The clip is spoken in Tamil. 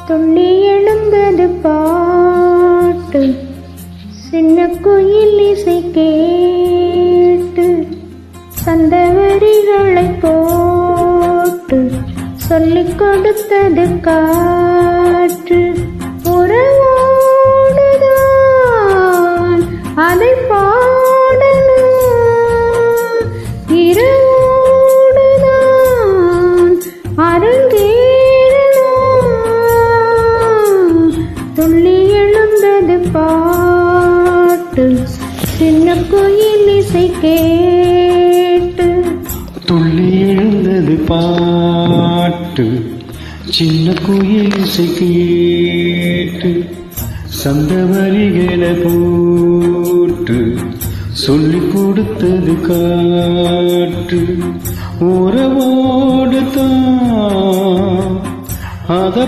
துள்ளி எழுந்தது பாட்டு, சின்ன குயில் இசை கேட்டு, சந்தவரிகளை போட்டு சொல்லிக் கொடுத்தது காற்று. உறவோடுதான் அதை பாடணும், இரவோடுதான் அரங்கேறணும். துள்ளி எழுந்தது பாட்டு, சின்ன குயில் இசை கேட்டு. துள்ளி எழுந்தது பாட்டு, சின்ன குயில் இசை கேட்டு, சந்தவரிகளை போட்டு சொல்லிக் கொடுத்தது காற்று. உறவோடு தான் அதை